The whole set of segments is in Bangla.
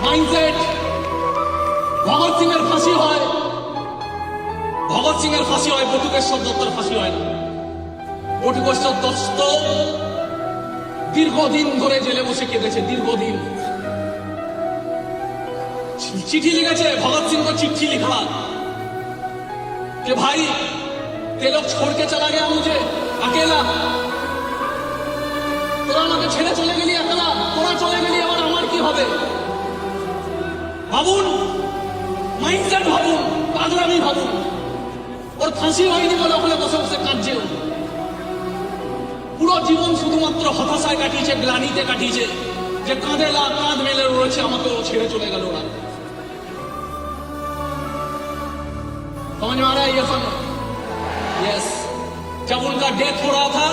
মাইন্ডসেট। ভগৎ সিং এর ফাঁসি হয়, ভগৎ সিং এর ফাঁসি হয়, বটুকেশ্বর দত্তের ফাঁসি হয় না। বটুকেশ্বর দত্ত দীর্ঘদিন ধরে জেলে বসে কেঁদেছে, দীর্ঘদিন। চিঠি লিখেছে भगत सिंह को, चिट्ठी लिखा कि भाई ते लोग छोड़ के चला गया मुझे अकेला, তোরা আমাকে ছেড়ে চলে গেলি একলা, তোরা চলে গেলি, আবার আমার কি হবে? ভাবুন, মাইন্ডসেট ভাবুন, পাগলামি ভাবুন। ওর ফাঁসি হয়নি বলে ওখানে বসে বসে কাঁদছে। পুরো জীবন শুধুমাত্র হতাশায় কাটিয়েছে, গ্লানিতে কাটিয়েছে, যে কাঁধে কাঁধ মেলে রয়েছে, আমাকে ও ছেড়ে চলে গেল। ওরা समझ में आ रहा है ये फन? यस। जब उनका डेथ हो रहा था,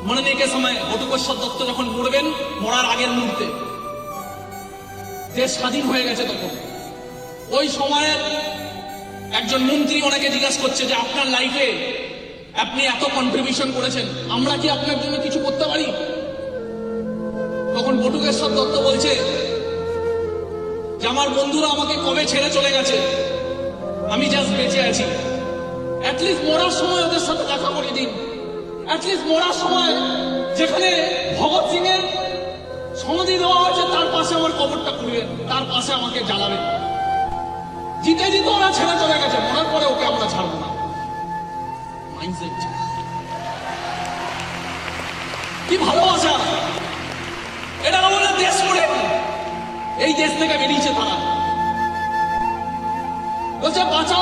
मरने के समय, বটুকেশ্বর দত্ত যখন মরবেন, মরার আগের মুহূর্তে দেশ স্বাধীন হয়ে গেছে, তখন ওই সময়ে একজন মন্ত্রী ওনাকে জিজ্ঞাসা করছে যে আপনার লাইফে আপনি এত কন্ট্রিবিউশন করেছেন, আমরা কি আপনার জন্য কিছু করতে পারি? তখন বটুকেশ্বর দত্ত বলছে যে আমার বন্ধুরা আমাকে কবে ছেড়ে চলে গেছে, আমি জাস্ট বেঁচে আছি। অ্যাটলিস্ট মরার সময় ওদের সাথে দেখা করে দিন। অ্যাটলিস্ট মরার সময় যেখানে ভগৎ সিং এর সমাধি দেওয়া হয়েছে তার পাশে আমার কবরটা খুলবেন, তার পাশে আমাকে জ্বালাবেন। জিতে জিতে ওরা ছেড়ে চলে গেছে, মরার পরে ওকে আমরা ছাড়বো না। মাইন্ডসেট, কি ভালোবাসা! এটা আমাদের দেশ করে, এই দেশ থেকে বেরিয়েছে তারা। বলছে বাঁচা,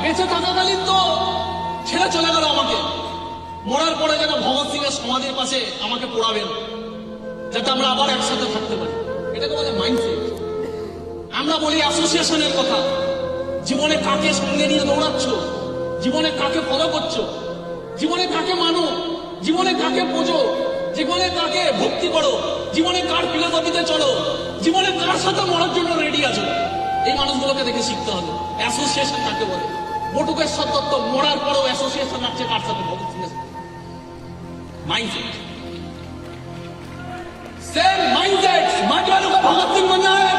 বেঁচে থাকাকালীন তো ছেড়ে চলে গেল আমাকে, মরার পরে যেন ভগৎ সিং এর সমাধির পাশে আমাকে পোড়াবেন, যাতে আমরা আবার একসাথে থাকতে পারি। এটাকে বলে মাইন্ডসেট। আমরা বলি অ্যাসোসিয়েশনের কথা। জীবনে কাকে সঙ্গে নিয়ে দৌড়াচ্ছ, জীবনে কাকে ফলো করছো, জীবনে কাকে মানো, জীবনে কাকে বোঝো, জীবনে কাকে ভক্তি করো, জীবনে কার ফিলোসফিতে চলো, জীবনে কার সাথে মরার জন্য রেডি আছো, এই মানুষগুলোকে দেখে শিখতে হবে। অ্যাসোসিয়েশন কাকে বলে? বটুকেশ্বর দত্ত মরার পরেও অ্যাসোসিয়েশন রাখছে কার সাথে? ভগৎ সিং এর সাথে। Mindset, same mindset. मत वालों का भगत सिंह बनना है,